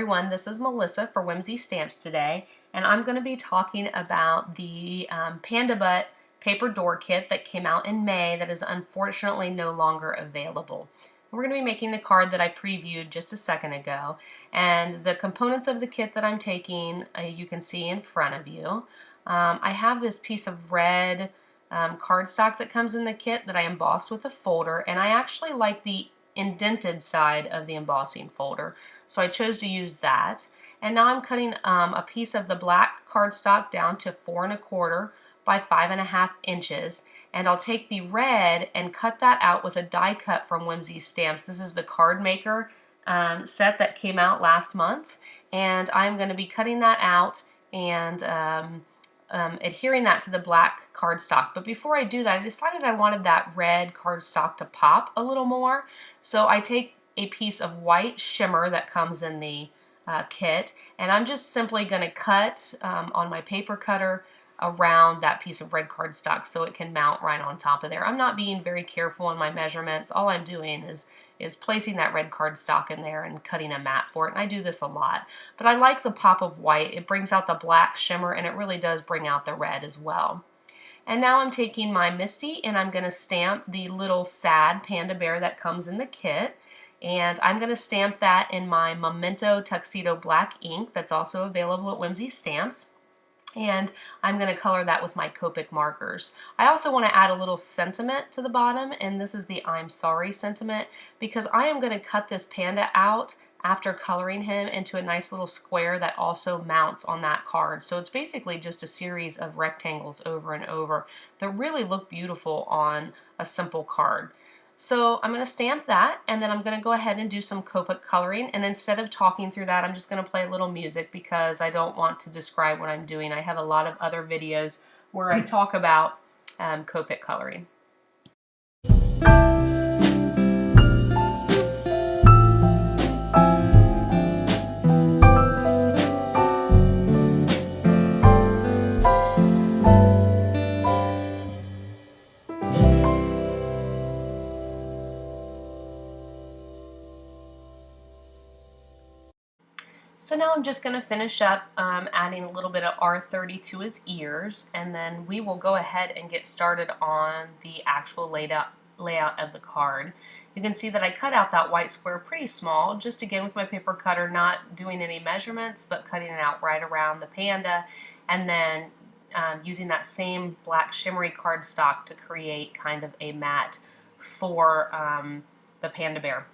everyone, this is Melissa for Whimsy Stamps today, and I'm going to be talking about the Panda Butt paper door kit that came out in May that is unfortunately no longer available. We're going to be making the card that I previewed just a second ago, and the components of the kit that I'm taking you can see in front of you. I have this piece of red cardstock that comes in the kit that I embossed with a folder, and I actually like the indented side of the embossing folder, so I chose to use that. And now I'm cutting a piece of the black cardstock down to 4 1/4 by 5 1/2 inches, and I'll take the red and cut that out with a die cut from Whimsy Stamps. This is the card maker set that came out last month, and I'm going to be cutting that out and adhering that to the black cardstock. But before I do that, I decided I wanted that red cardstock to pop a little more. So I take a piece of white shimmer that comes in the kit, and I'm just simply going to cut on my paper cutter around that piece of red cardstock so it can mount right on top of there. I'm not being very careful in my measurements. All I'm doing is placing that red cardstock in there and cutting a mat for it, and I do this a lot. But I like the pop of white. It brings out the black shimmer, and it really does bring out the red as well. And now I'm taking my Misty, and I'm going to stamp the little sad panda bear that comes in the kit, and I'm going to stamp that in my Memento Tuxedo black ink that's also available at Whimsy Stamps. And I'm going to color that with my Copic markers. I also want to add a little sentiment to the bottom, and this is the I'm sorry sentiment, because I am going to cut this panda out after coloring him into a nice little square that also mounts on that card. So it's basically just a series of rectangles over and over that really look beautiful on a simple card. So I'm going to stamp that, and then I'm going to go ahead and do some Copic coloring, and instead of talking through that, I'm just going to play a little music because I don't want to describe what I'm doing. I have a lot of other videos where I talk about Copic coloring. So now I'm just going to finish up adding a little bit of R30 to his ears, and then we will go ahead and get started on the actual layout of the card. You can see that I cut out that white square pretty small, just again with my paper cutter, not doing any measurements, but cutting it out right around the panda, and then using that same black shimmery cardstock to create kind of a mat for the panda bear.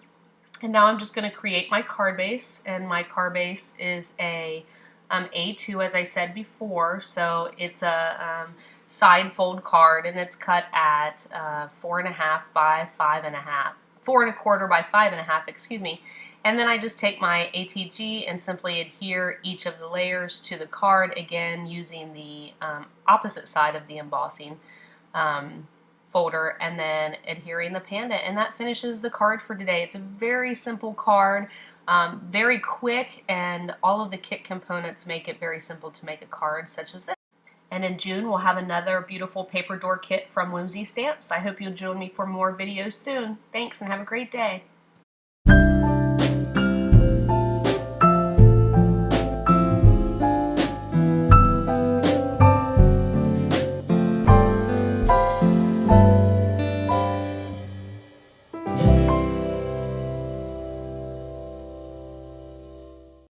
And now I'm just going to create my card base, and my card base is a A2, as I said before, so it's a side fold card, and it's cut at 4 1/2 by 5 1/2, 4 1/4 by 5 1/2, excuse me. And then I just take my ATG and simply adhere each of the layers to the card, again using the opposite side of the embossing folder, and then adhering the panda, and that finishes the card for today. It's a very simple card, very quick, and all of the kit components make it very simple to make a card such as this. And in June we'll have another beautiful paper door kit from Whimsy Stamps. I hope you'll join me for more videos soon. Thanks, and have a great day.